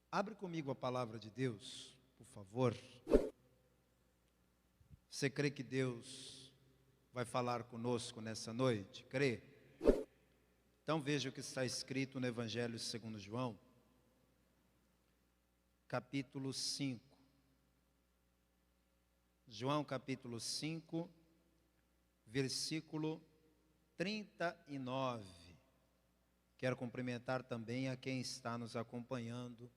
Abre comigo a palavra de Deus, por favor. Você crê que Deus vai falar conosco nessa noite? Crê? Então veja o que está escrito no Evangelho segundo João, capítulo 5. João capítulo 5, versículo 39. Quero cumprimentar também a quem está nos acompanhando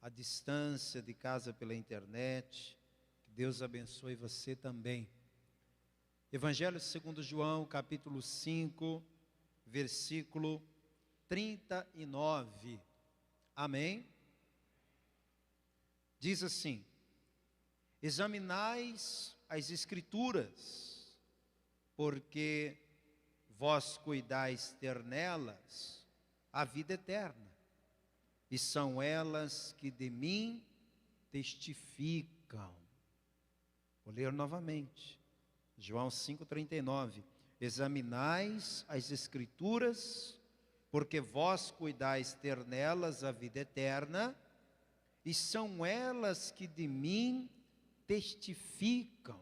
à distância de casa pela internet. Que Deus abençoe você também. Evangelho segundo João, capítulo 5, versículo 39. Amém? Diz assim: examinais as Escrituras, porque vós cuidais ter nelas a vida eterna, e são elas que de mim testificam. Vou ler novamente, João 5,39. Examinais as Escrituras, porque vós cuidais ter nelas a vida eterna, e são elas que de mim testificam.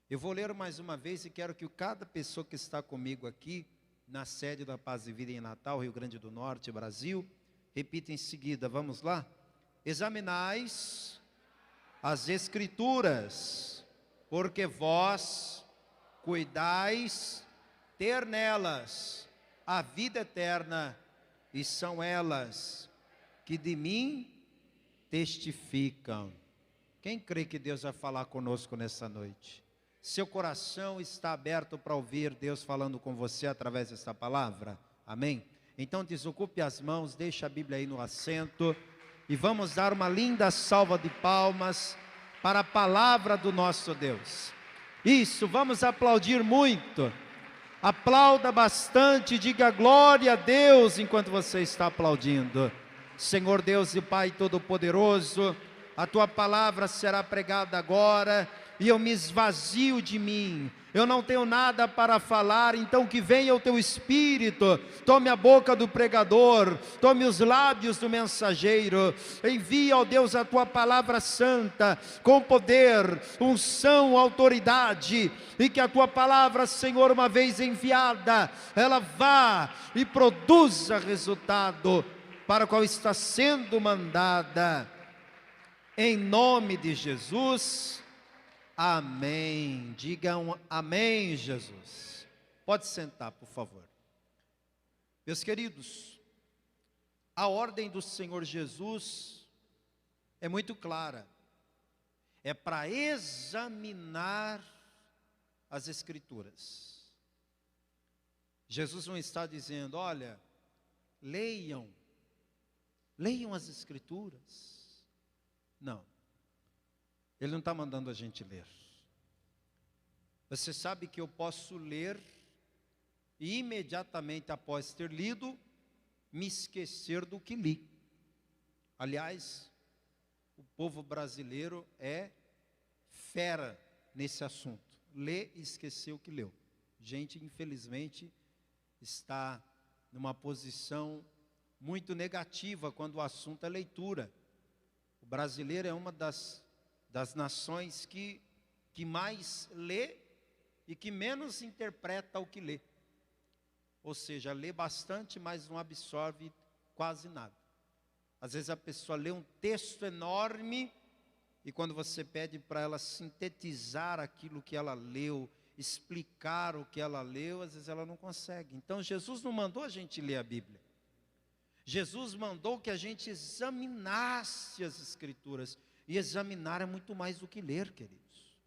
Eu vou ler mais uma vez e quero que cada pessoa que está comigo aqui, na sede da Paz e Vida em Natal, Rio Grande do Norte, Brasil, repita em seguida, vamos lá? Examinais as Escrituras, porque vós cuidais ter nelas a vida eterna, e são elas que de mim testificam. Quem crê que Deus vai falar conosco nessa noite? Seu coração está aberto para ouvir Deus falando com você através desta palavra? Amém? Então desocupe as mãos, deixa a Bíblia aí no assento e vamos dar uma linda salva de palmas para a palavra do nosso Deus. Isso, vamos aplaudir muito. Aplauda bastante, diga glória a Deus enquanto você está aplaudindo. Senhor Deus e Pai Todo-Poderoso, a Tua palavra será pregada agora e eu me esvazio de mim. Eu não tenho nada para falar, então que venha o Teu Espírito, tome a boca do pregador, tome os lábios do mensageiro, envia, ó Deus, a Tua palavra santa, com poder, unção, autoridade, e que a Tua palavra, Senhor, uma vez enviada, ela vá e produza resultado para o qual está sendo mandada, em nome de Jesus. Amém. Digam amém, Jesus. Pode sentar, por favor. Meus queridos, a ordem do Senhor Jesus é muito clara. É para examinar as Escrituras. Jesus não está dizendo, olha, leiam as Escrituras. Não. Ele não está mandando a gente ler. Você sabe que eu posso ler e imediatamente após ter lido, me esquecer do que li. Aliás, o povo brasileiro é fera nesse assunto. Lê e esqueceu o que leu. Gente, infelizmente, está numa posição muito negativa quando o assunto é leitura. O brasileiro é uma das nações que mais lê e que menos interpreta o que lê. Ou seja, lê bastante, mas não absorve quase nada. Às vezes a pessoa lê um texto enorme e quando você pede para ela sintetizar aquilo que ela leu, explicar o que ela leu, às vezes ela não consegue. Então Jesus não mandou a gente ler a Bíblia. Jesus mandou que a gente examinasse as Escrituras. E examinar é muito mais do que ler, queridos.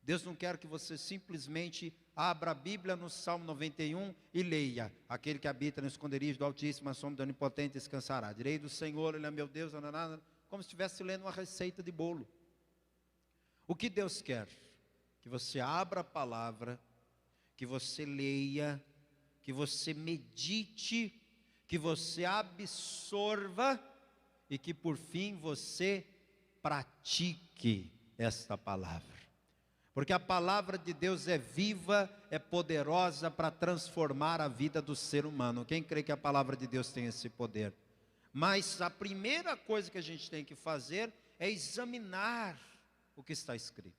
Deus não quer que você simplesmente abra a Bíblia no Salmo 91 e leia. Aquele que habita no esconderijo do Altíssimo, a sombra do Onipotente descansará. Direi do Senhor, Ele é meu Deus, como se estivesse lendo uma receita de bolo. O que Deus quer? Que você abra a palavra, que você leia, que você medite, que você absorva e que por fim você pratique. esta palavra. Porque a palavra de Deus é viva, é poderosa para transformar a vida do ser humano. Quem crê que a palavra de Deus tem esse poder? Mas a primeira coisa que a gente tem que fazer é examinar o que está escrito.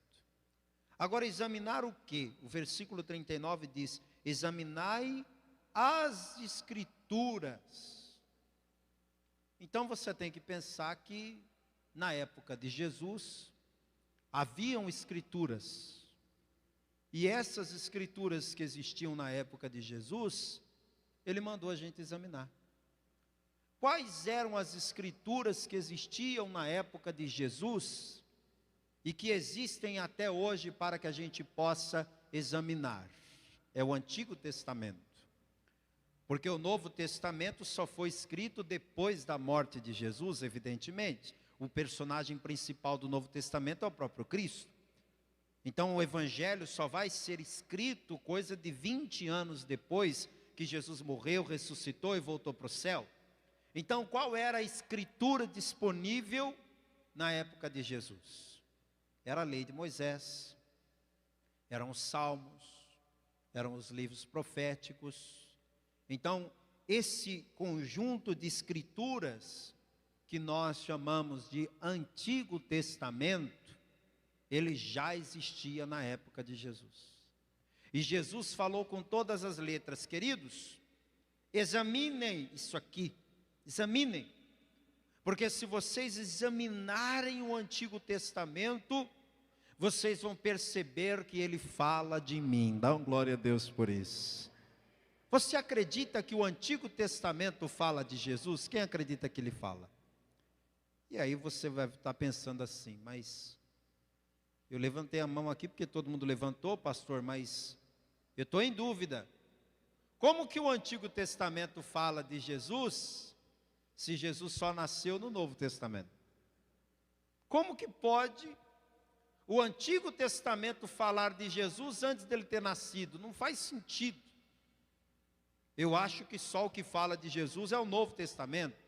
Agora, examinar o quê? O versículo 39 diz: examinai as escrituras. Então você tem que pensar que na época de Jesus haviam escrituras. E essas escrituras que existiam na época de Jesus, ele mandou a gente examinar. Quais eram as escrituras que existiam na época de Jesus e que existem até hoje para que a gente possa examinar? É o Antigo Testamento. Porque o Novo Testamento só foi escrito depois da morte de Jesus, evidentemente. O personagem principal do Novo Testamento é o próprio Cristo. Então o Evangelho só vai ser escrito coisa de 20 anos depois que Jesus morreu, ressuscitou e voltou para o céu. Então qual era a escritura disponível na época de Jesus? Era a lei de Moisés, eram os salmos, eram os livros proféticos. Então esse conjunto de escrituras que nós chamamos de Antigo Testamento, ele já existia na época de Jesus. E Jesus falou com todas as letras: queridos, examinem isso aqui, examinem. Porque se vocês examinarem o Antigo Testamento, vocês vão perceber que ele fala de mim. Dá uma glória a Deus por isso. Você acredita que o Antigo Testamento fala de Jesus? Quem acredita que ele fala? E aí você vai estar pensando assim: mas eu levantei a mão aqui porque todo mundo levantou, pastor, mas eu estou em dúvida. Como que o Antigo Testamento fala de Jesus, se Jesus só nasceu no Novo Testamento? Como que pode o Antigo Testamento falar de Jesus antes dele ter nascido? Não faz sentido. Eu acho que só o que fala de Jesus é o Novo Testamento.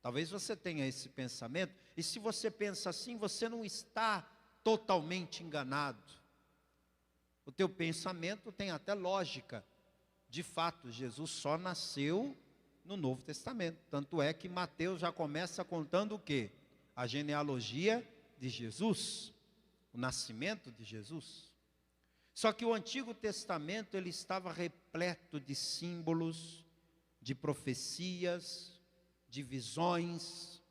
Talvez você tenha esse pensamento, e se você pensa assim, você não está totalmente enganado. O teu pensamento tem até lógica. De fato, Jesus só nasceu no Novo Testamento. Tanto é que Mateus já começa contando o quê? A genealogia de Jesus, o nascimento de Jesus. Só que o Antigo Testamento, ele estava repleto de símbolos, de profecias, de visões,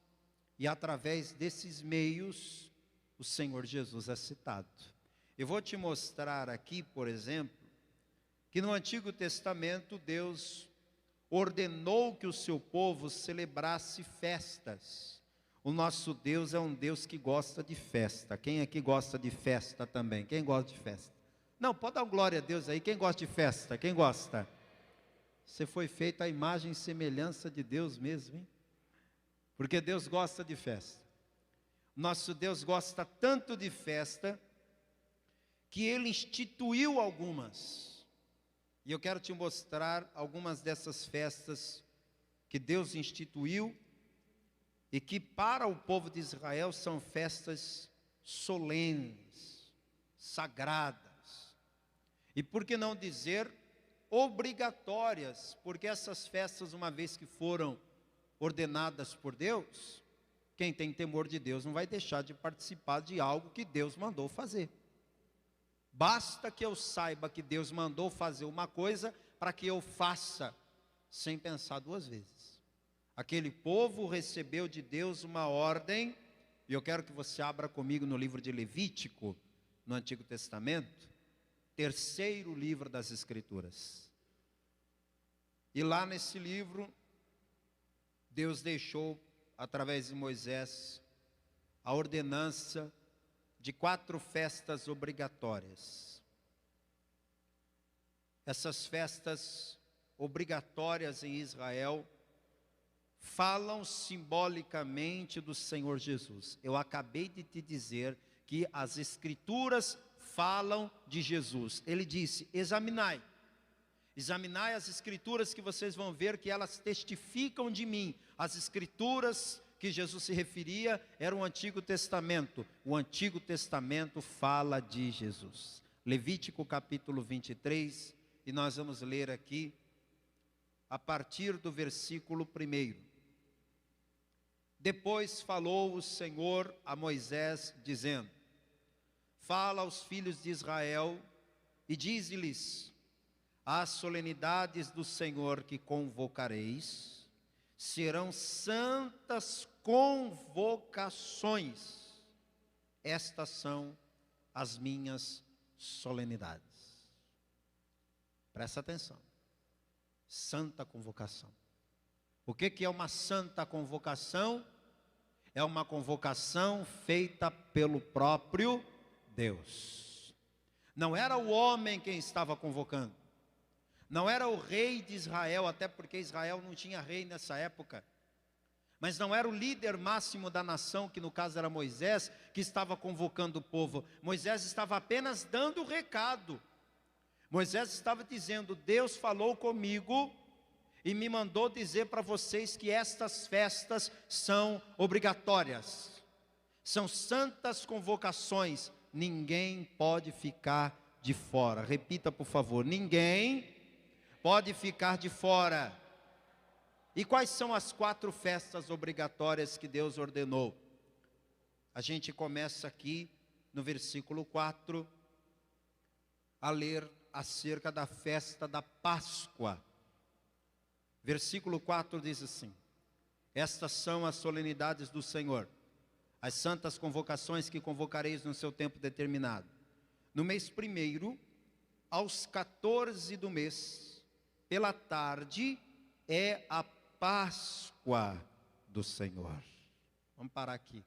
e através desses meios, o Senhor Jesus é citado. Eu vou te mostrar aqui, por exemplo, que no Antigo Testamento Deus ordenou que o seu povo celebrasse festas. O nosso Deus é um Deus que gosta de festa. Quem aqui gosta de festa também? Quem gosta de festa? Não, pode dar glória a Deus aí. Quem gosta de festa? Quem gosta? Você foi feito à imagem e semelhança de Deus mesmo, hein? Porque Deus gosta de festa. Nosso Deus gosta tanto de festa que Ele instituiu algumas. E eu quero te mostrar algumas dessas festas que Deus instituiu e que para o povo de Israel são festas solenes, sagradas. E por que não dizer obrigatórias? Porque essas festas, uma vez que foram ordenadas por Deus, quem tem temor de Deus não vai deixar de participar de algo que Deus mandou fazer. Basta que eu saiba que Deus mandou fazer uma coisa para que eu faça, sem pensar duas vezes. Aquele povo recebeu de Deus uma ordem, e eu quero que você abra comigo no livro de Levítico, no Antigo Testamento, terceiro livro das Escrituras. E lá nesse livro, Deus deixou, através de Moisés, a ordenança de 4 festas obrigatórias. Essas festas obrigatórias em Israel falam simbolicamente do Senhor Jesus. Eu acabei de te dizer que as Escrituras falam de Jesus. Ele disse: examinai. Examinai as Escrituras, que vocês vão ver que elas testificam de mim. As Escrituras que Jesus se referia era o Antigo Testamento. O Antigo Testamento fala de Jesus. Levítico capítulo 23, e nós vamos ler aqui a partir do versículo 1. Depois falou o Senhor a Moisés, dizendo: fala aos filhos de Israel e dize-lhes: as solenidades do Senhor que convocareis serão santas convocações. Estas são as minhas solenidades. Presta atenção. Santa convocação. O que é uma santa convocação? É uma convocação feita pelo próprio Deus. Não era o homem quem estava convocando. Não era o rei de Israel, até porque Israel não tinha rei nessa época. Mas não era o líder máximo da nação, que no caso era Moisés, que estava convocando o povo. Moisés estava apenas dando o recado. Moisés estava dizendo: Deus falou comigo e me mandou dizer para vocês que estas festas são obrigatórias. São santas convocações. Ninguém pode ficar de fora. Repita, por favor: ninguém pode ficar de fora. E quais são as 4 festas obrigatórias que Deus ordenou? A gente começa aqui no versículo 4 a ler acerca da festa da Páscoa. Versículo 4 diz assim: estas são as solenidades do Senhor, as santas convocações que convocareis no seu tempo determinado. No mês 1º, aos 14 do mês, pela tarde, é a Páscoa do Senhor. Vamos parar aqui.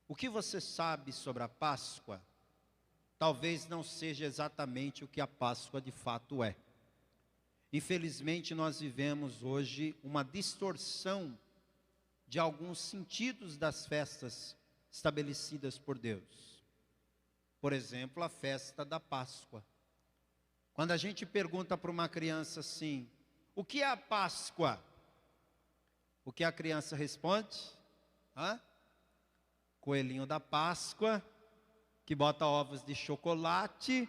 O que você sabe sobre a Páscoa, talvez não seja exatamente o que a Páscoa de fato é. Infelizmente, nós vivemos hoje uma distorção de alguns sentidos das festas estabelecidas por Deus. Por exemplo, a festa da Páscoa. Quando a gente pergunta para uma criança assim: o que é a Páscoa? O que a criança responde? Coelhinho da Páscoa, que bota ovos de chocolate,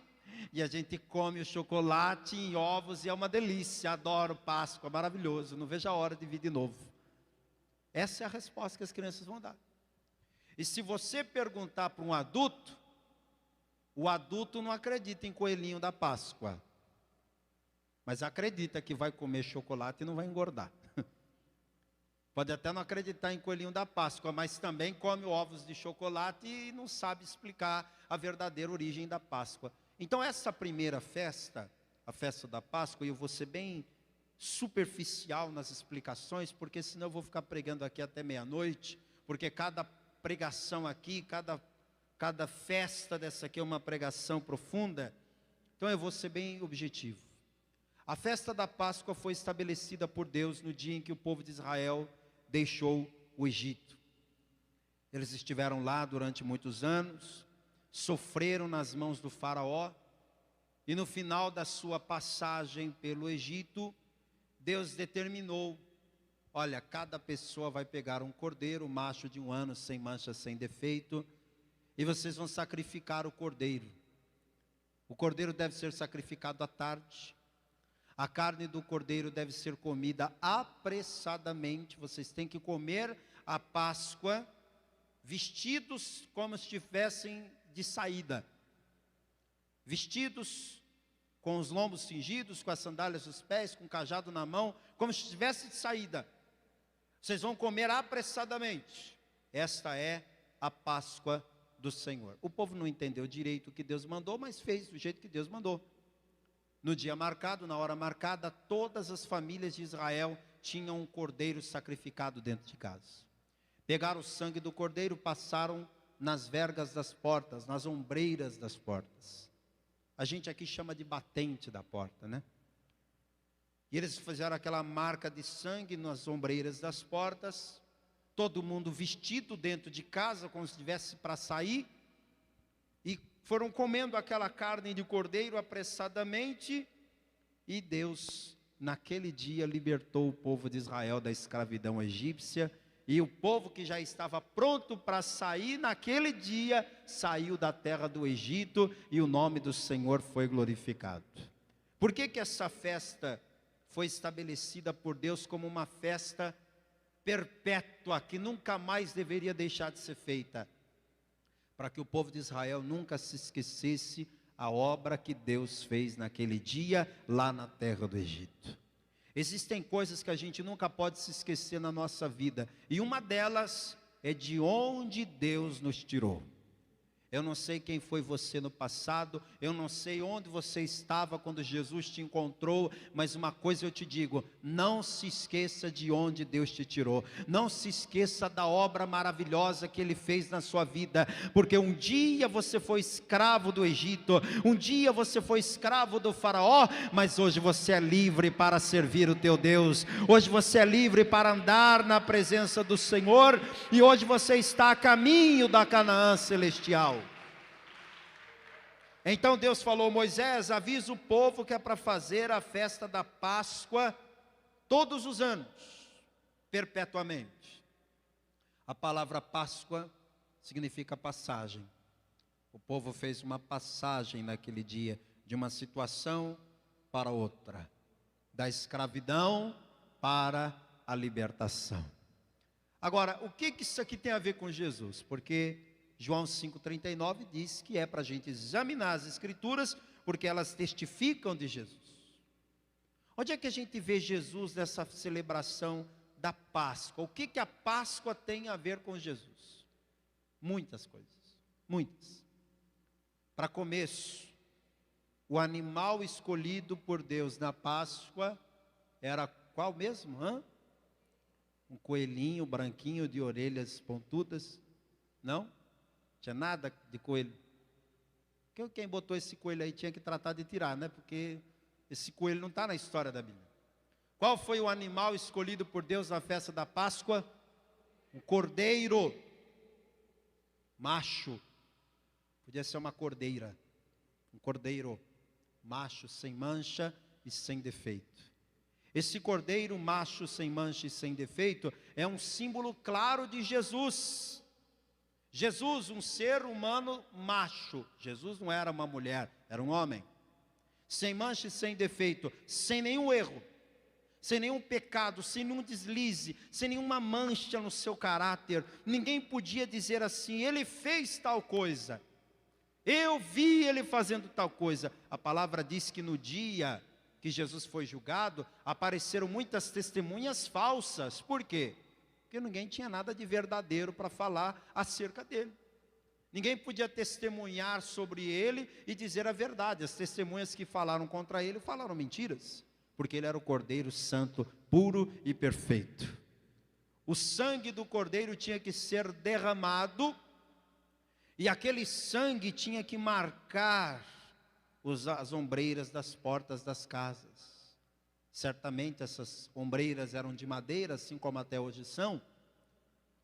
e a gente come o chocolate em ovos e é uma delícia. Adoro Páscoa, maravilhoso, não vejo a hora de vir de novo. Essa é a resposta que as crianças vão dar. E se você perguntar para um adulto, o adulto não acredita em coelhinho da Páscoa, mas acredita que vai comer chocolate e não vai engordar. Pode até não acreditar em coelhinho da Páscoa, mas também come ovos de chocolate e não sabe explicar a verdadeira origem da Páscoa. Então essa primeira festa, a festa da Páscoa, e eu vou ser bem superficial nas explicações, porque senão eu vou ficar pregando aqui até meia-noite, porque cada pregação aqui, cada festa dessa aqui é uma pregação profunda. Então eu vou ser bem objetivo. A festa da Páscoa foi estabelecida por Deus no dia em que o povo de Israel deixou o Egito. Eles estiveram lá durante muitos anos, sofreram nas mãos do faraó, e no final da sua passagem pelo Egito, Deus determinou: olha, cada pessoa vai pegar um cordeiro, macho de 1 ano, sem mancha, sem defeito, e vocês vão sacrificar o cordeiro. O cordeiro deve ser sacrificado à tarde. A carne do cordeiro deve ser comida apressadamente. Vocês têm que comer a Páscoa vestidos como se estivessem de saída. Vestidos com os lombos cingidos, com as sandálias dos pés, com o cajado na mão, como se estivesse de saída. Vocês vão comer apressadamente. Esta é a Páscoa do Senhor. O povo não entendeu direito o que Deus mandou, mas fez do jeito que Deus mandou. No dia marcado, na hora marcada, todas as famílias de Israel tinham um cordeiro sacrificado dentro de casa. Pegaram o sangue do cordeiro, passaram nas vergas das portas, nas ombreiras das portas. A gente aqui chama de batente da porta, né? E eles fizeram aquela marca de sangue nas ombreiras das portas, todo mundo vestido dentro de casa, como se estivesse para sair, e foram comendo aquela carne de cordeiro apressadamente, e Deus, naquele dia, libertou o povo de Israel da escravidão egípcia, E o povo que já estava pronto para sair naquele dia, saiu da terra do Egito e o nome do Senhor foi glorificado. Por que que essa festa foi estabelecida por Deus como uma festa perpétua, que nunca mais deveria deixar de ser feita? Para que o povo de Israel nunca se esquecesse a obra que Deus fez naquele dia, lá na terra do Egito. Existem coisas que a gente nunca pode se esquecer na nossa vida, e uma delas é de onde Deus nos tirou. Eu não sei quem foi você no passado, eu não sei onde você estava quando Jesus te encontrou, mas uma coisa eu te digo: não se esqueça de onde Deus te tirou, não se esqueça da obra maravilhosa que Ele fez na sua vida, porque um dia você foi escravo do Egito, um dia você foi escravo do faraó, mas hoje você é livre para servir o teu Deus, hoje você é livre para andar na presença do Senhor, e hoje você está a caminho da Canaã celestial. Então Deus falou: Moisés, avisa o povo que é para fazer a festa da Páscoa todos os anos, perpetuamente. A palavra Páscoa significa passagem. O povo fez uma passagem naquele dia, de uma situação para outra, da escravidão para a libertação. Agora, o que isso aqui tem a ver com Jesus? Porque João 5,39 diz que é para a gente examinar as Escrituras, porque elas testificam de Jesus. Onde é que a gente vê Jesus nessa celebração da Páscoa? O que a Páscoa tem a ver com Jesus? Muitas coisas, muitas. Para começo, o animal escolhido por Deus na Páscoa era qual mesmo? Um coelhinho branquinho de orelhas pontudas? Não? Tinha nada de coelho. Quem botou esse coelho aí tinha que tratar de tirar, né? Porque esse coelho não está na história da Bíblia. Qual foi o animal escolhido por Deus na festa da Páscoa? Um cordeiro macho. Podia ser uma cordeira. Um cordeiro macho, sem mancha e sem defeito. Esse cordeiro macho, sem mancha e sem defeito, é um símbolo claro de Jesus. Jesus, um ser humano macho. Jesus não era uma mulher, era um homem. Sem mancha e sem defeito, sem nenhum erro, sem nenhum pecado, sem nenhum deslize, sem nenhuma mancha no seu caráter. Ninguém podia dizer assim: ele fez tal coisa, eu vi ele fazendo tal coisa. A palavra diz que no dia que Jesus foi julgado, apareceram muitas testemunhas falsas. Por quê? Porque ninguém tinha nada de verdadeiro para falar acerca dele. Ninguém podia testemunhar sobre ele e dizer a verdade. As testemunhas que falaram contra ele falaram mentiras, porque ele era o Cordeiro Santo, puro e perfeito. O sangue do Cordeiro tinha que ser derramado, e aquele sangue tinha que marcar as ombreiras das portas das casas. Certamente essas ombreiras eram de madeira, assim como até hoje são.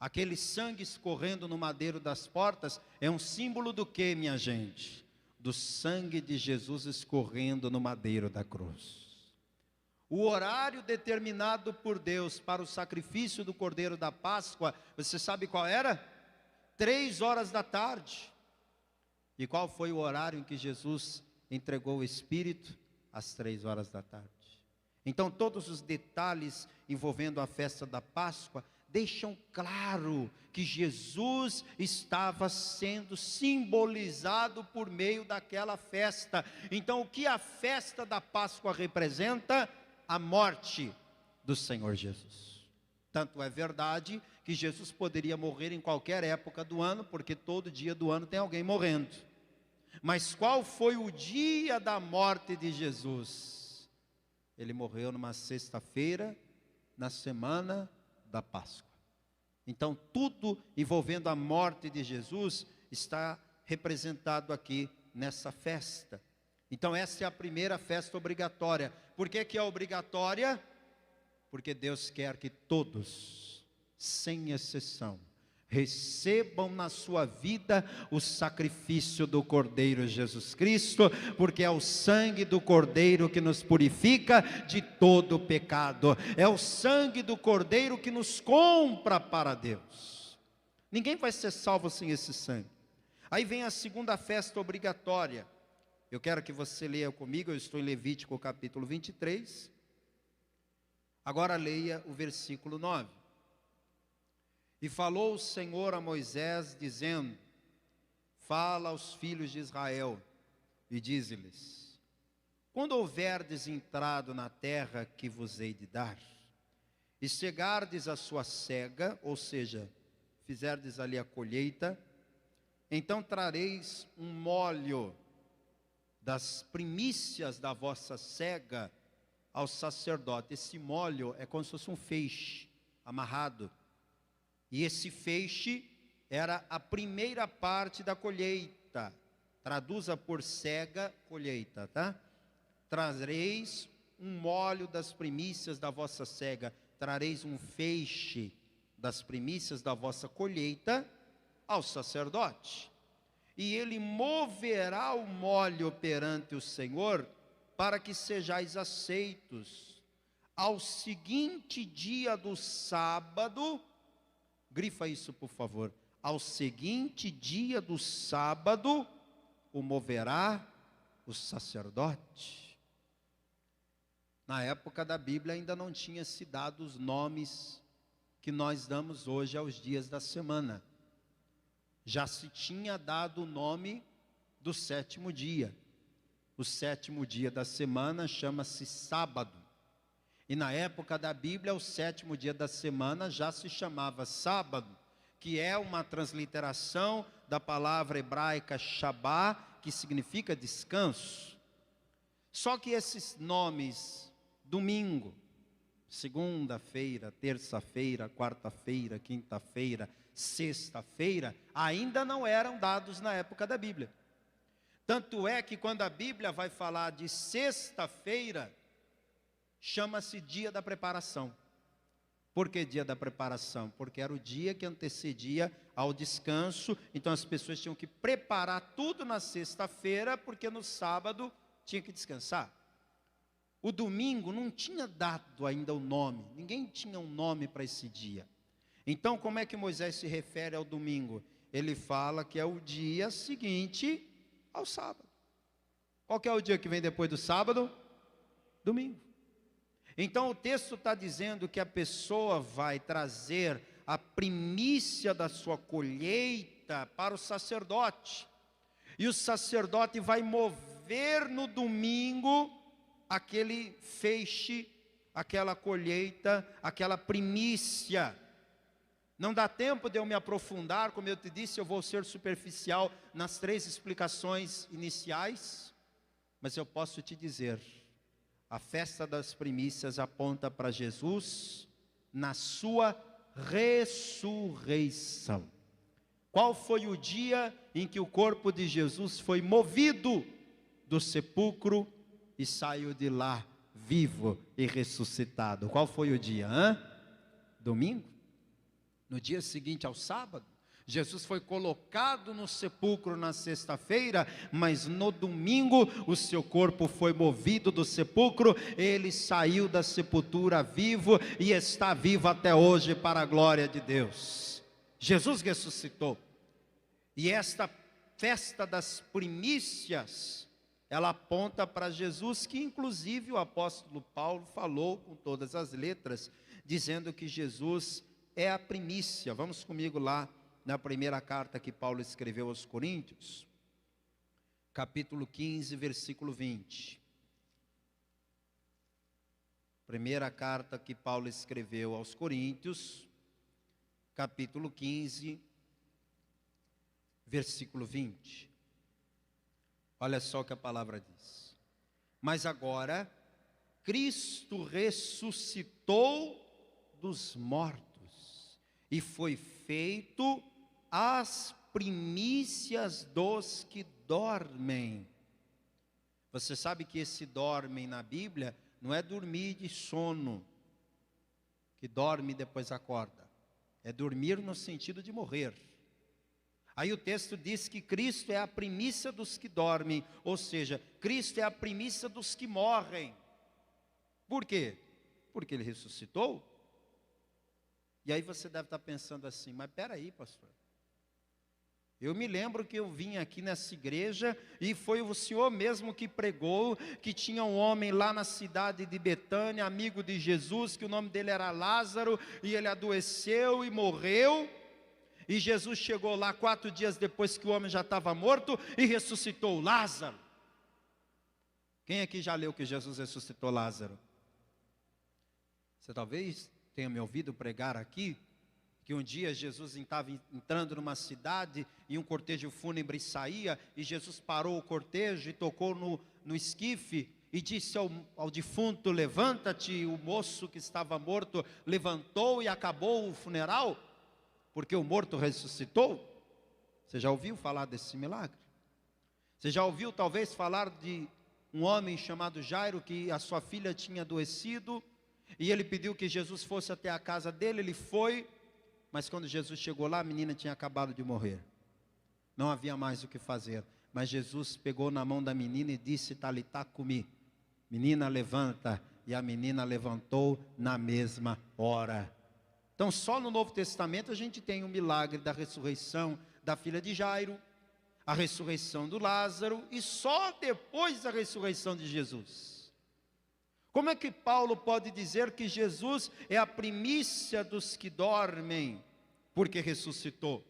Aquele sangue escorrendo no madeiro das portas é um símbolo do que, minha gente? Do sangue de Jesus escorrendo no madeiro da cruz. O horário determinado por Deus para o sacrifício do Cordeiro da Páscoa, você sabe qual era? 3 horas da tarde. E qual foi o horário em que Jesus entregou o Espírito? Às 3 horas da tarde. Então todos os detalhes envolvendo a festa da Páscoa deixam claro que Jesus estava sendo simbolizado por meio daquela festa. Então o que a festa da Páscoa representa? A morte do Senhor Jesus. Tanto é verdade que Jesus poderia morrer em qualquer época do ano, porque todo dia do ano tem alguém morrendo. Mas qual foi o dia da morte de Jesus? Ele morreu numa sexta-feira, na semana da Páscoa. Então tudo envolvendo a morte de Jesus está representado aqui nessa festa. Então essa é a primeira festa obrigatória. Por que é obrigatória? Porque Deus quer que todos, sem exceção, Recebam na sua vida o sacrifício do Cordeiro Jesus Cristo, porque é o sangue do Cordeiro que nos purifica de todo pecado. É o sangue do Cordeiro que nos compra para Deus. Ninguém vai ser salvo sem esse sangue. Aí vem a segunda festa obrigatória. Eu quero que você leia comigo, eu estou em Levítico capítulo 23. Agora leia o versículo 9. E falou o Senhor a Moisés, dizendo: fala aos filhos de Israel, e dize-lhes: quando houverdes entrado na terra que vos hei de dar, e chegardes a sua cega, ou seja, fizerdes ali a colheita, então trareis um molho das primícias da vossa cega ao sacerdote. Esse molho é como se fosse um feixe amarrado. E esse feixe era a primeira parte da colheita. Traduza por cega, colheita, tá? Trareis um molho das primícias da vossa cega. Trareis um feixe das primícias da vossa colheita ao sacerdote. E ele moverá o molho perante o Senhor, para que sejais aceitos. Ao seguinte dia do sábado, grifa isso por favor, ao seguinte dia do sábado, o moverá o sacerdote. Na época da Bíblia ainda não tinha se dado os nomes que nós damos hoje aos dias da semana. Já se tinha dado o nome do sétimo dia. O sétimo dia da semana chama-se sábado. E na época da Bíblia, o sétimo dia da semana já se chamava sábado, que é uma transliteração da palavra hebraica Shabá, que significa descanso. Só que esses nomes, domingo, segunda-feira, terça-feira, quarta-feira, quinta-feira, sexta-feira, ainda não eram dados na época da Bíblia. Tanto é que quando a Bíblia vai falar de sexta-feira, chama-se dia da preparação. Por que dia da preparação? Porque era o dia que antecedia ao descanso, então as pessoas tinham que preparar tudo na sexta-feira, porque no sábado tinha que descansar. O domingo não tinha dado ainda o nome, ninguém tinha um nome para esse dia. Então como é que Moisés se refere ao domingo? Ele fala que é o dia seguinte ao sábado. Qual que é o dia que vem depois do sábado? Domingo. Então o texto está dizendo que a pessoa vai trazer a primícia da sua colheita para o sacerdote. E o sacerdote vai mover no domingo aquele feixe, aquela colheita, aquela primícia. Não dá tempo de eu me aprofundar, como eu te disse, eu vou ser superficial nas 3 explicações iniciais, mas eu posso te dizer, a festa das primícias aponta para Jesus na sua ressurreição. Qual foi o dia em que o corpo de Jesus foi movido do sepulcro e saiu de lá vivo e ressuscitado? Qual foi o dia? Domingo? No dia seguinte ao sábado? Jesus foi colocado no sepulcro na sexta-feira, mas no domingo o seu corpo foi movido do sepulcro, ele saiu da sepultura vivo e está vivo até hoje para a glória de Deus. Jesus ressuscitou. E esta festa das primícias, ela aponta para Jesus, que inclusive o apóstolo Paulo falou com todas as letras, dizendo que Jesus é a primícia. Vamos comigo lá na primeira carta que Paulo escreveu aos Coríntios, capítulo 15, versículo 20. Primeira carta que Paulo escreveu aos Coríntios, capítulo 15, versículo 20. Olha só o que a palavra diz. Mas agora, Cristo ressuscitou dos mortos e foi feito as primícias dos que dormem. Você sabe que esse dormem na Bíblia não é dormir de sono, que dorme e depois acorda. É dormir no sentido de morrer. Aí o texto diz que Cristo é a primícia dos que dormem, ou seja, Cristo é a primícia dos que morrem. Por quê? Porque Ele ressuscitou. E aí você deve estar pensando assim, mas peraí, pastor. Eu me lembro que eu vim aqui nessa igreja e foi o senhor mesmo que pregou, que tinha um homem lá na cidade de Betânia, amigo de Jesus, que o nome dele era Lázaro, e ele adoeceu e morreu. E Jesus chegou lá 4 dias depois que o homem já estava morto e ressuscitou Lázaro. Quem aqui já leu que Jesus ressuscitou Lázaro? Você talvez tenha me ouvido pregar aqui, que um dia Jesus estava entrando numa cidade e um cortejo fúnebre saía, e Jesus parou o cortejo e tocou no esquife e disse ao defunto: levanta-te. O moço que estava morto levantou e acabou o funeral, porque o morto ressuscitou. Você já ouviu falar desse milagre? Você já ouviu talvez falar de um homem chamado Jairo, que a sua filha tinha adoecido, e ele pediu que Jesus fosse até a casa dele. Ele foi, mas quando Jesus chegou lá, a menina tinha acabado de morrer. Não havia mais o que fazer. Mas Jesus pegou na mão da menina e disse: Talitá cumi, menina, levanta. E a menina levantou na mesma hora. Então só no Novo Testamento a gente tem o milagre da ressurreição da filha de Jairo, a ressurreição do Lázaro, e só depois da ressurreição de Jesus. Como é que Paulo pode dizer que Jesus é a primícia dos que dormem, porque ressuscitou?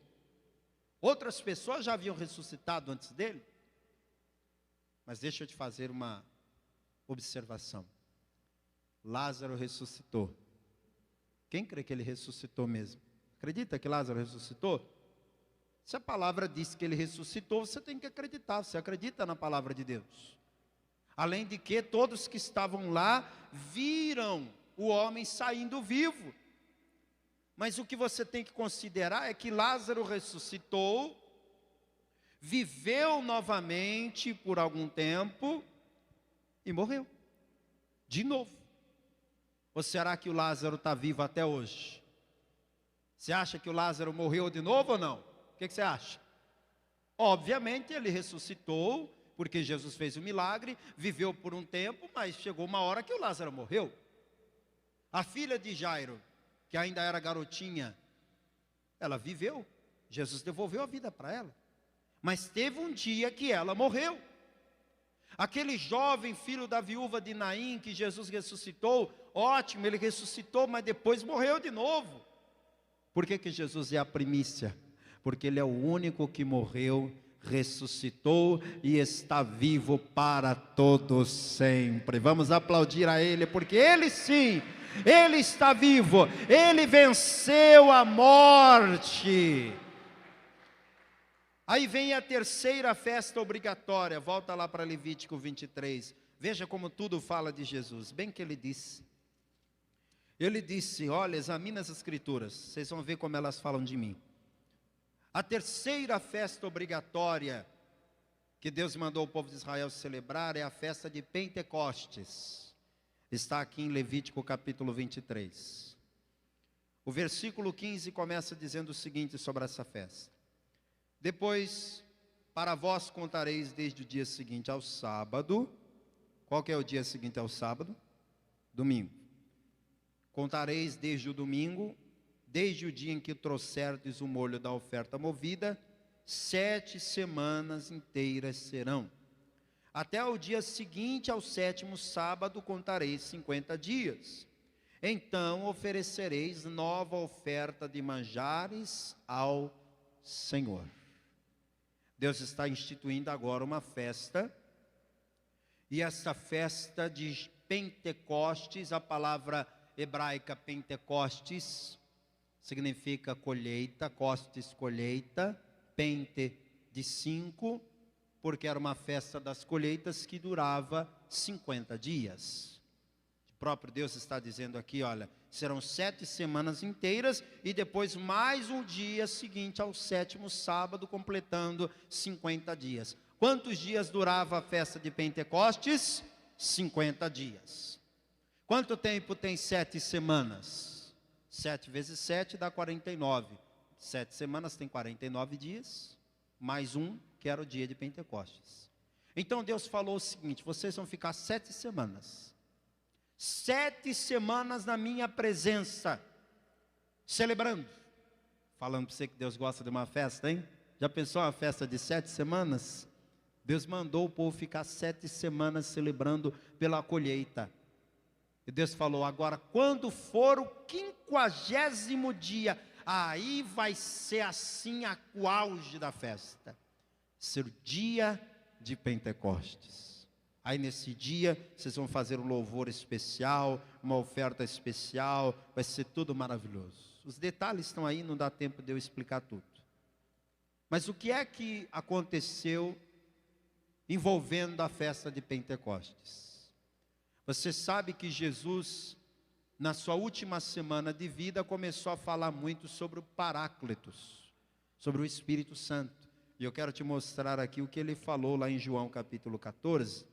Outras pessoas já haviam ressuscitado antes dele. Mas deixa eu te fazer uma observação. Lázaro ressuscitou. Quem crê que ele ressuscitou mesmo? Acredita que Lázaro ressuscitou? Se a palavra diz que ele ressuscitou, você tem que acreditar. Você acredita na palavra de Deus. Além de que todos que estavam lá viram o homem saindo vivo. Mas o que você tem que considerar é que Lázaro ressuscitou, viveu novamente por algum tempo e morreu. De novo. Ou será que o Lázaro está vivo até hoje? Você acha que o Lázaro morreu de novo ou não? O que você acha? Obviamente ele ressuscitou, porque Jesus fez o milagre, viveu por um tempo, mas chegou uma hora que o Lázaro morreu. A filha de Jairo, que ainda era garotinha, ela viveu. Jesus devolveu a vida para ela. Mas teve um dia que ela morreu. Aquele jovem filho da viúva de Naim, que Jesus ressuscitou, ótimo, ele ressuscitou, mas depois morreu de novo. Por que Jesus é a primícia? Porque ele é o único que morreu, ressuscitou e está vivo para todos sempre. Vamos aplaudir a ele, porque ele sim, ele está vivo, ele venceu a morte. Aí vem a terceira festa obrigatória, volta lá para Levítico 23, veja como tudo fala de Jesus, bem que ele disse, olha, examina as escrituras, vocês vão ver como elas falam de mim. A terceira festa obrigatória que Deus mandou o povo de Israel celebrar é a festa de Pentecostes. Está aqui em Levítico capítulo 23. O versículo 15 começa dizendo o seguinte sobre essa festa: depois, para vós contareis desde o dia seguinte ao sábado. Qual que é o dia seguinte ao sábado? Domingo. Contareis desde o domingo, desde o dia em que trouxerdes o molho da oferta movida, 7 semanas inteiras serão. Até o dia seguinte ao 7º sábado contareis 50 dias. Então oferecereis nova oferta de manjares ao Senhor. Deus está instituindo agora uma festa, e essa festa de Pentecostes, a palavra hebraica Pentecostes, significa colheita, costes colheita, pente de 5, porque era uma festa das colheitas que durava 50 dias. O próprio Deus está dizendo aqui, olha, serão 7 semanas inteiras e depois mais um dia seguinte ao 7º sábado, completando 50 dias. Quantos dias durava a festa de Pentecostes? 50 dias. Quanto tempo tem 7 semanas? 7 vezes 7 dá 49. 7 semanas tem 49 dias, mais um, que era o dia de Pentecostes. Então Deus falou o seguinte: vocês vão ficar 7 semanas. 7 semanas na minha presença, celebrando. Falando para você que Deus gosta de uma festa, hein? Já pensou uma festa de 7 semanas? Deus mandou o povo ficar 7 semanas celebrando pela colheita. E Deus falou: agora, quando for o 50º dia, aí vai ser assim o auge da festa. Ser o dia de Pentecostes. Aí nesse dia, vocês vão fazer um louvor especial, uma oferta especial, vai ser tudo maravilhoso. Os detalhes estão aí, não dá tempo de eu explicar tudo. Mas o que é que aconteceu envolvendo a festa de Pentecostes? Você sabe que Jesus, na sua última semana de vida, começou a falar muito sobre o Paráclitos, sobre o Espírito Santo. E eu quero te mostrar aqui o que ele falou lá em João capítulo 14,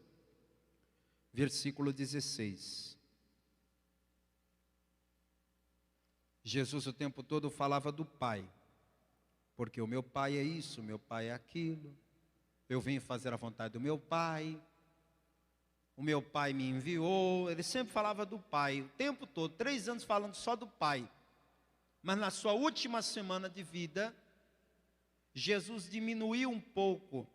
versículo 16. Jesus o tempo todo falava do Pai, porque o meu Pai é isso, o meu Pai é aquilo, eu vim fazer a vontade do meu Pai, o meu Pai me enviou. Ele sempre falava do Pai, o tempo todo, 3 anos falando só do Pai. Mas na sua última semana de vida, Jesus diminuiu um pouco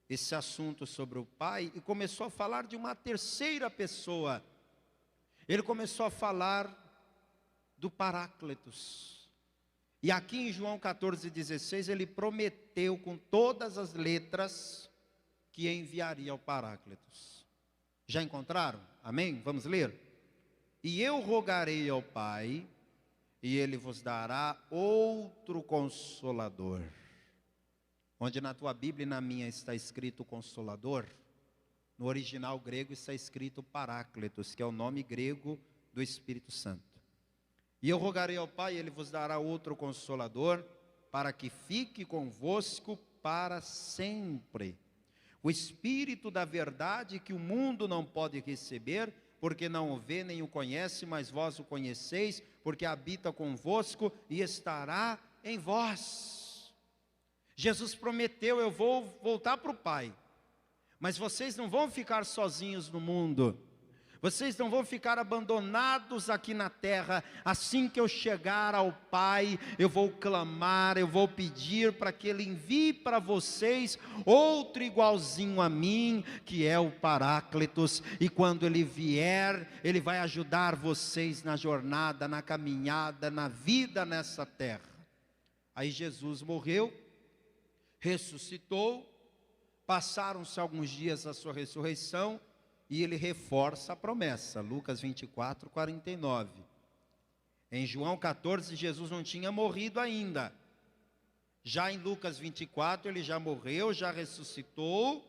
esse assunto sobre o Pai e começou a falar de uma terceira pessoa. Ele começou a falar do Paráclitos. E aqui em João 14,16, ele prometeu com todas as letras que enviaria o Paráclitos. Já encontraram? Amém? Vamos ler? E eu rogarei ao Pai, e ele vos dará outro Consolador. Onde na tua Bíblia e na minha está escrito Consolador, no original grego está escrito Paráclitos, que é o nome grego do Espírito Santo. E eu rogarei ao Pai, e ele vos dará outro Consolador, para que fique convosco para sempre. O Espírito da verdade, que o mundo não pode receber, porque não o vê nem o conhece, mas vós o conheceis, porque habita convosco e estará em vós. Jesus prometeu: eu vou voltar para o Pai, mas vocês não vão ficar sozinhos no mundo. Vocês não vão ficar abandonados aqui na terra. Assim que eu chegar ao Pai, eu vou clamar, eu vou pedir para que Ele envie para vocês outro igualzinho a mim, que é o Paráclitos. E quando Ele vier, Ele vai ajudar vocês na jornada, na caminhada, na vida nessa terra. Aí Jesus morreu, ressuscitou, passaram-se alguns dias da sua ressurreição, e ele reforça a promessa, Lucas 24, 49. Em João 14, Jesus não tinha morrido ainda. Já em Lucas 24, ele já morreu, já ressuscitou,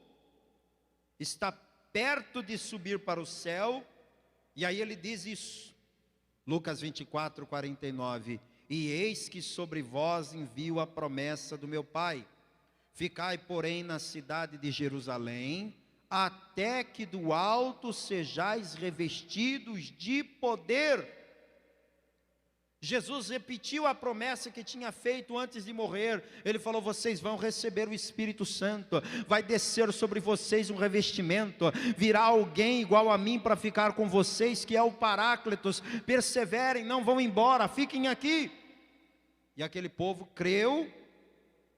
está perto de subir para o céu, e aí ele diz isso, Lucas 24, 49. E eis que sobre vós envio a promessa do meu Pai. Ficai, porém, na cidade de Jerusalém, até que do alto sejais revestidos de poder. Jesus repetiu a promessa que tinha feito antes de morrer. Ele falou: vocês vão receber o Espírito Santo, vai descer sobre vocês um revestimento, virá alguém igual a mim para ficar com vocês, que é o Paráclitos. Perseverem, não vão embora, fiquem aqui. E aquele povo creu.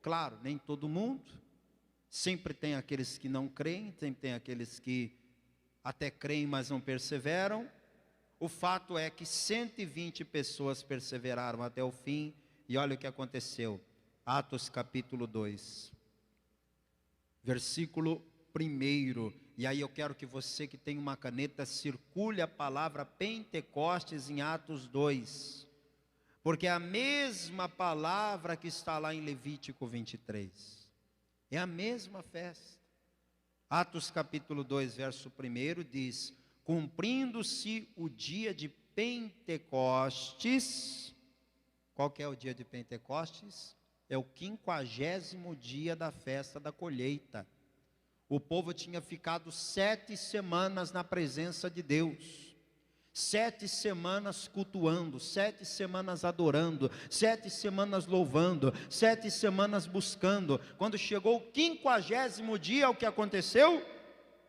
Claro, nem todo mundo, sempre tem aqueles que não creem, sempre tem aqueles que até creem, mas não perseveram. O fato é que 120 pessoas perseveraram até o fim, e olha o que aconteceu. Atos capítulo 2, versículo 1, e aí eu quero que você que tem uma caneta, circule a palavra Pentecostes em Atos 2, porque é a mesma palavra que está lá em Levítico 23. É a mesma festa. Atos capítulo 2, verso 1 diz: cumprindo-se o dia de Pentecostes. Qual que é o dia de Pentecostes? É o 50º dia da festa da colheita. O povo tinha ficado 7 semanas na presença de Deus. 7 semanas cultuando, 7 semanas adorando, 7 semanas louvando, 7 semanas buscando. Quando chegou o 50º dia, o que aconteceu?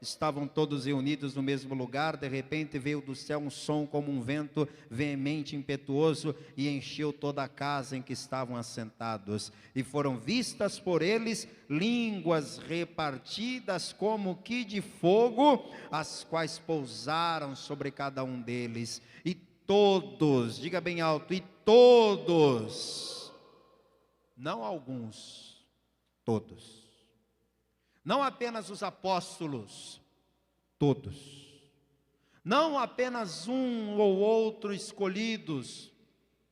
Estavam todos reunidos no mesmo lugar. De repente veio do céu um som como um vento veemente, impetuoso, e encheu toda a casa em que estavam assentados. E foram vistas por eles línguas repartidas como que de fogo, as quais pousaram sobre cada um deles. E todos, diga bem alto, e todos, não alguns, todos. Não apenas os apóstolos, todos. Não apenas um ou outro escolhidos,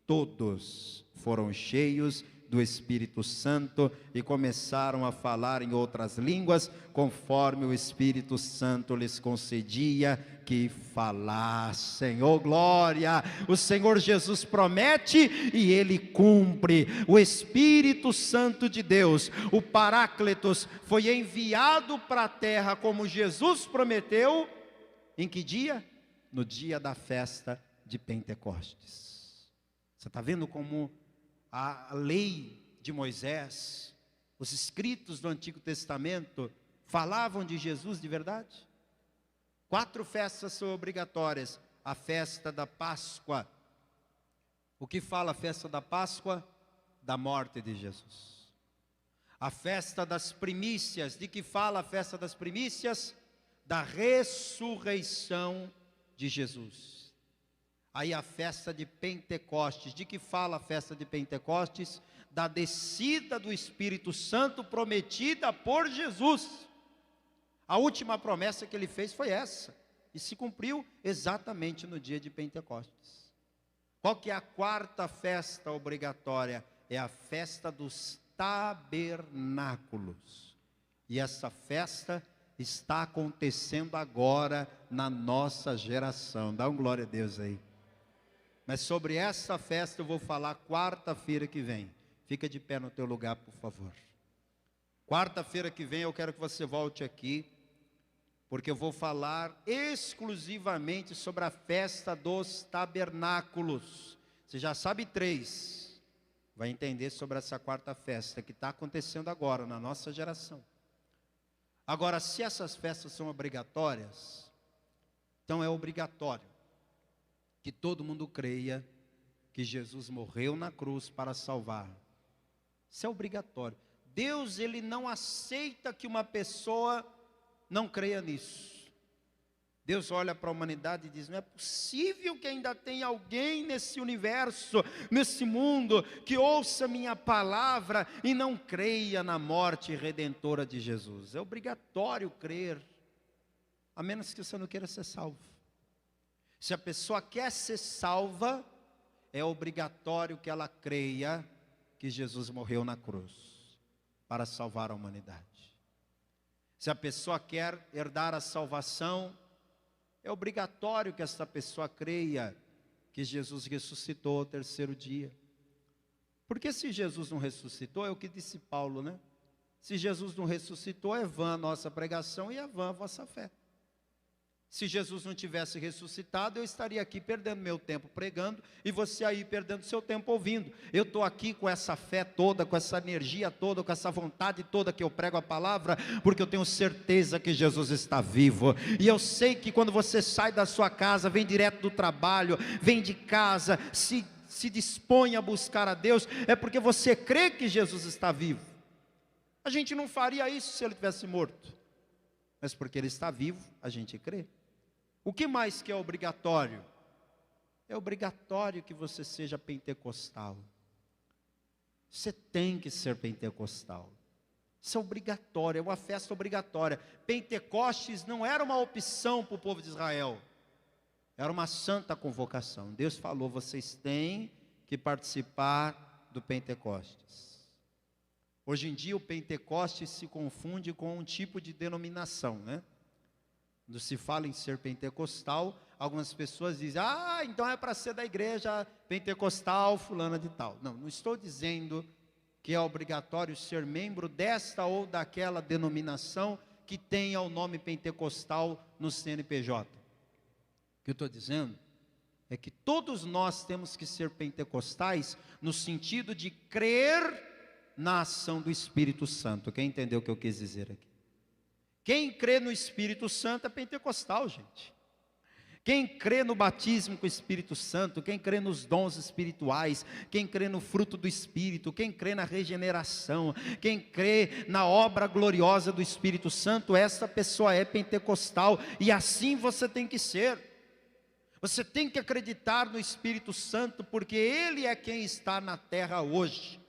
todos foram cheios do Espírito Santo e começaram a falar em outras línguas, conforme o Espírito Santo lhes concedia que falassem. Oh glória! O Senhor Jesus promete e Ele cumpre. O Espírito Santo de Deus, o Paráclitos, foi enviado para a terra como Jesus prometeu. Em que dia? No dia da festa de Pentecostes. Você está vendo como a lei de Moisés, os escritos do Antigo Testamento falavam de Jesus de verdade? 4 festas são obrigatórias. A festa da Páscoa. O que fala a festa da Páscoa? Da morte de Jesus. A festa das primícias. De que fala a festa das primícias? Da ressurreição de Jesus. Aí a festa de Pentecostes. De que fala a festa de Pentecostes? Da descida do Espírito Santo prometida por Jesus. A última promessa que ele fez foi essa, e se cumpriu exatamente no dia de Pentecostes. Qual que é a 4ª festa obrigatória? É a festa dos tabernáculos. E essa festa está acontecendo agora na nossa geração. Dá um glória a Deus aí. Mas sobre essa festa eu vou falar quarta-feira que vem. Fica de pé no teu lugar, por favor. Quarta-feira que vem eu quero que você volte aqui, porque eu vou falar exclusivamente sobre a festa dos tabernáculos. Você já sabe 3, vai entender sobre essa 4ª festa que está acontecendo agora na nossa geração. Agora, se essas festas são obrigatórias, então é obrigatório que todo mundo creia que Jesus morreu na cruz para salvar. Isso é obrigatório. Deus, Ele não aceita que uma pessoa não creia nisso. Deus olha para a humanidade e diz: não é possível que ainda tenha alguém nesse universo, nesse mundo, que ouça minha palavra e não creia na morte redentora de Jesus. É obrigatório crer, a menos que você não queira ser salvo. Se a pessoa quer ser salva, é obrigatório que ela creia que Jesus morreu na cruz para salvar a humanidade. Se a pessoa quer herdar a salvação, é obrigatório que essa pessoa creia que Jesus ressuscitou ao 3º dia. Porque se Jesus não ressuscitou, é o que disse Paulo, né? Se Jesus não ressuscitou, é vã a nossa pregação e é vã a vossa fé. Se Jesus não tivesse ressuscitado, eu estaria aqui perdendo meu tempo pregando e você aí perdendo seu tempo ouvindo. Eu estou aqui com essa fé toda, com essa energia toda, com essa vontade toda que eu prego a palavra, porque eu tenho certeza que Jesus está vivo. E eu sei que quando você sai da sua casa, vem direto do trabalho, vem de casa, se dispõe a buscar a Deus, é porque você crê que Jesus está vivo. A gente não faria isso se ele tivesse morto, mas porque ele está vivo, a gente crê. O que mais que é obrigatório? É obrigatório que você seja pentecostal. Você tem que ser pentecostal. Isso é obrigatório, é uma festa obrigatória. Pentecostes não era uma opção para o povo de Israel. Era uma santa convocação. Deus falou: vocês têm que participar do Pentecostes. Hoje em dia o Pentecostes se confunde com um tipo de denominação, né? Quando se fala em ser pentecostal, algumas pessoas dizem: ah, então é para ser da igreja pentecostal fulana de tal. Não, não estou dizendo que é obrigatório ser membro desta ou daquela denominação que tenha o nome pentecostal no CNPJ. O que eu estou dizendo é que todos nós temos que ser pentecostais no sentido de crer na ação do Espírito Santo. Quem entendeu o que eu quis dizer aqui? Quem crê no Espírito Santo é pentecostal, gente. Quem crê no batismo com o Espírito Santo, quem crê nos dons espirituais, quem crê no fruto do Espírito, quem crê na regeneração, quem crê na obra gloriosa do Espírito Santo, essa pessoa é pentecostal, e assim você tem que ser. Você tem que acreditar no Espírito Santo, porque Ele é quem está na terra hoje,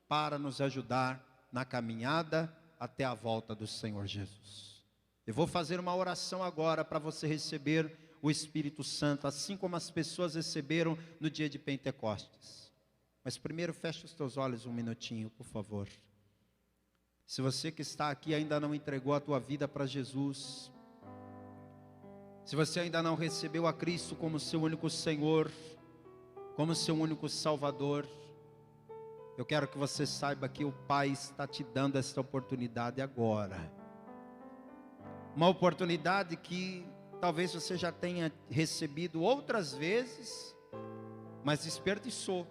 para nos ajudar na caminhada até a volta do Senhor Jesus. Eu vou fazer uma oração agora para você receber o Espírito Santo, assim como as pessoas receberam no dia de Pentecostes. Mas primeiro feche os teus olhos um minutinho, por favor. Se você que está aqui ainda não entregou a tua vida para Jesus, se você ainda não recebeu a Cristo como seu único Senhor, como seu único Salvador, eu quero que você saiba que o Pai está te dando esta oportunidade agora. Uma oportunidade que talvez você já tenha recebido outras vezes, mas desperdiçou.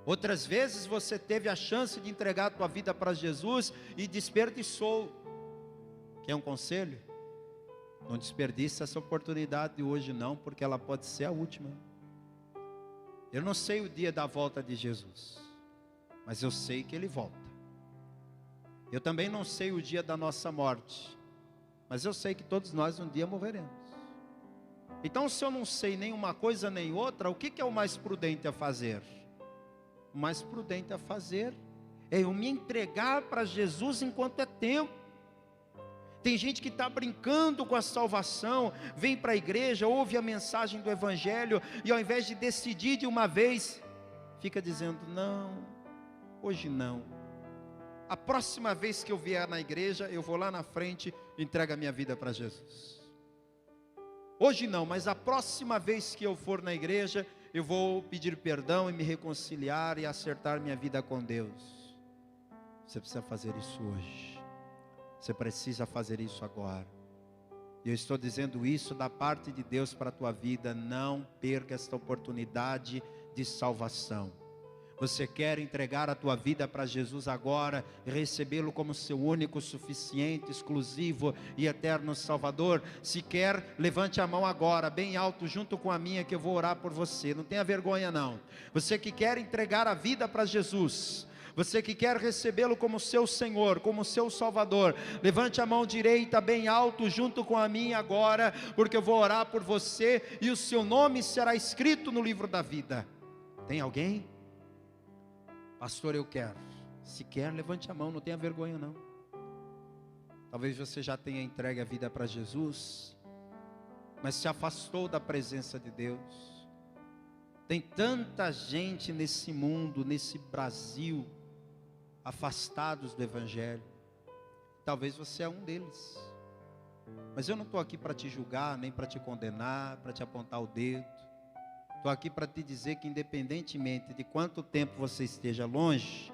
Outras vezes você teve a chance de entregar a tua vida para Jesus e desperdiçou. Quer um conselho? Não desperdice essa oportunidade hoje não, porque ela pode ser a última. Eu não sei o dia da volta de Jesus, mas eu sei que Ele volta. Eu também não sei o dia da nossa morte, mas eu sei que todos nós um dia morreremos. Então, se eu não sei nem uma coisa nem outra, o que é o mais prudente a fazer? O mais prudente a fazer é eu me entregar para Jesus enquanto é tempo. Tem gente que está brincando com a salvação, vem para a igreja, ouve a mensagem do Evangelho, e ao invés de decidir de uma vez, fica dizendo, não, hoje não. A próxima vez que eu vier na igreja, eu vou lá na frente e entrego a minha vida para Jesus. Hoje não, mas a próxima vez que eu for na igreja, eu vou pedir perdão e me reconciliar e acertar minha vida com Deus. Você precisa fazer isso hoje. Você precisa fazer isso agora. E eu estou dizendo isso da parte de Deus para a tua vida. Não perca esta oportunidade de salvação. Você quer entregar a tua vida para Jesus agora e recebê-lo como seu único, suficiente, exclusivo e eterno Salvador? Se quer, levante a mão agora, bem alto, junto com a minha, que eu vou orar por você. Não tenha vergonha não. Você que quer entregar a vida para Jesus, você que quer recebê-lo como seu Senhor, como seu Salvador, levante a mão direita bem alto junto com a minha agora, porque eu vou orar por você e o seu nome será escrito no livro da vida. Tem alguém? Pastor, eu quero. Se quer, levante a mão, não tenha vergonha não. Talvez você já tenha entregue a vida para Jesus, mas se afastou da presença de Deus. Tem tanta gente nesse mundo, nesse Brasil, afastados do Evangelho. Talvez você é um deles. Mas eu não estou aqui para te julgar, nem para te condenar, para te apontar o dedo. Estou aqui para te dizer que independentemente de quanto tempo você esteja longe,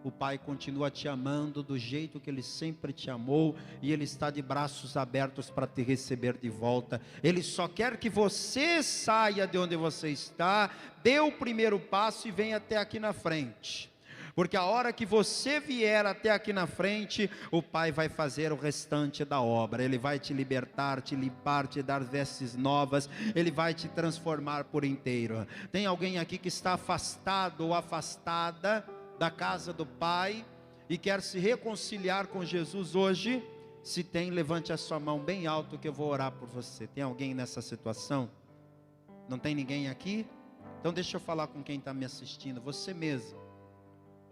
o Pai continua te amando do jeito que Ele sempre te amou, e Ele está de braços abertos para te receber de volta. Ele só quer que você saia de onde você está, dê o primeiro passo e venha até aqui na frente. Porque a hora que você vier até aqui na frente, o Pai vai fazer o restante da obra. Ele vai te libertar, te limpar, te dar vestes novas. Ele vai te transformar por inteiro. Tem alguém aqui que está afastado ou afastada da casa do Pai e quer se reconciliar com Jesus hoje? Se tem, levante a sua mão bem alto que eu vou orar por você. Tem alguém nessa situação? Não tem ninguém aqui? Então deixa eu falar com quem está me assistindo. Você mesmo.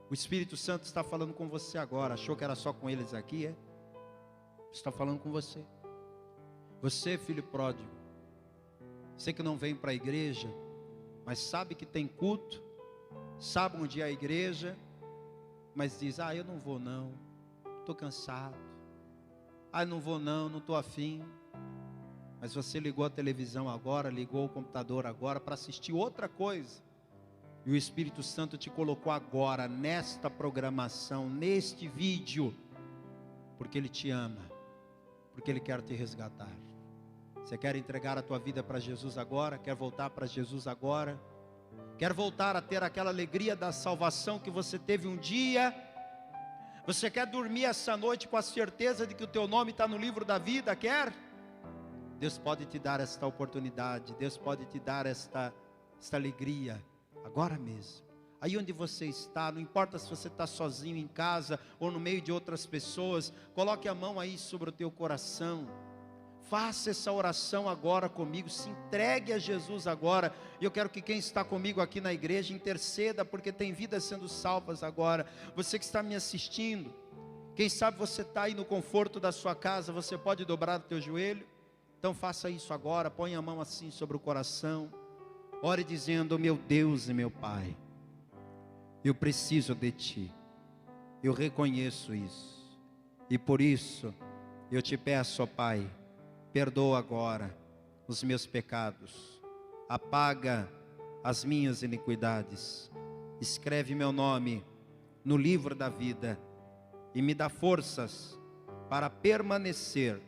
O Espírito Santo está falando com você agora. Achou que era só com eles aqui, é? Está falando com você. Você, filho pródigo, você que não vem para a igreja, mas sabe que tem culto, sabe onde é a igreja, mas diz, eu não vou não, estou cansado, não vou não estou afim. Mas você ligou a televisão agora, ligou o computador agora para assistir outra coisa, e o Espírito Santo te colocou agora nesta programação, neste vídeo, porque Ele te ama, porque Ele quer te resgatar. Você quer entregar a tua vida para Jesus agora? Quer voltar para Jesus agora? Quer voltar a ter aquela alegria da salvação que você teve um dia? Você quer dormir essa noite com a certeza de que o teu nome está no livro da vida? Quer? Deus pode te dar esta oportunidade. Deus pode te dar esta alegria agora mesmo. Aí onde você está, não importa se você está sozinho em casa ou no meio de outras pessoas, coloque a mão aí sobre o teu coração. Faça essa oração agora comigo, se entregue a Jesus agora. E eu quero que quem está comigo aqui na igreja interceda, porque tem vidas sendo salvas agora. Você que está me assistindo, quem sabe você está aí no conforto da sua casa, você pode dobrar o teu joelho? Então faça isso agora, põe a mão assim sobre o coração. Ore dizendo: meu Deus e meu Pai, eu preciso de Ti, eu reconheço isso, e por isso eu te peço, ó Pai, perdoa agora os meus pecados, apaga as minhas iniquidades, escreve meu nome no livro da vida, e me dá forças para permanecer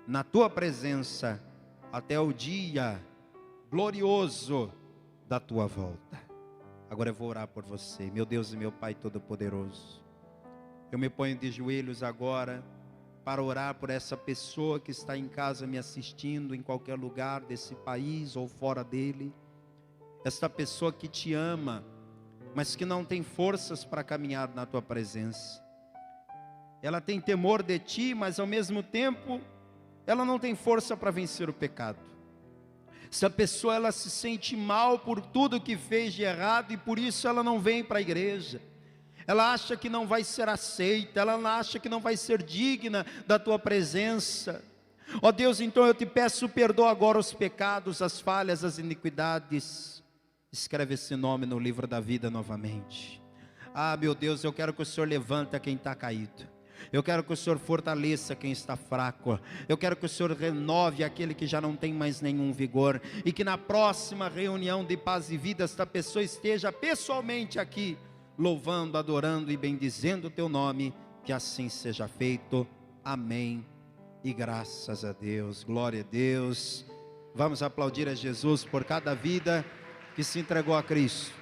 na Tua presença, até o dia glorioso da Tua volta. Agora eu vou orar por você, meu Deus e meu Pai Todo-Poderoso. Eu me ponho de joelhos agora, para orar por essa pessoa que está em casa me assistindo, em qualquer lugar desse país ou fora dele. Esta pessoa que te ama, mas que não tem forças para caminhar na Tua presença. Ela tem temor de Ti, mas ao mesmo tempo, ela não tem força para vencer o pecado. Essa pessoa, ela se sente mal por tudo que fez de errado, e por isso ela não vem para a igreja. Ela acha que não vai ser aceita, ela acha que não vai ser digna da Tua presença. Ó Deus, então eu te peço, perdoa agora os pecados, as falhas, as iniquidades. Escreve esse nome no livro da vida novamente. Ah, meu Deus, eu quero que o Senhor levanta quem está caído. Eu quero que o Senhor fortaleça quem está fraco. Eu quero que o Senhor renove aquele que já não tem mais nenhum vigor. E que na próxima reunião de paz e vida, esta pessoa esteja pessoalmente aqui, louvando, adorando e bendizendo o Teu nome. Que assim seja feito. Amém. E graças a Deus, glória a Deus. Vamos aplaudir a Jesus por cada vida que se entregou a Cristo.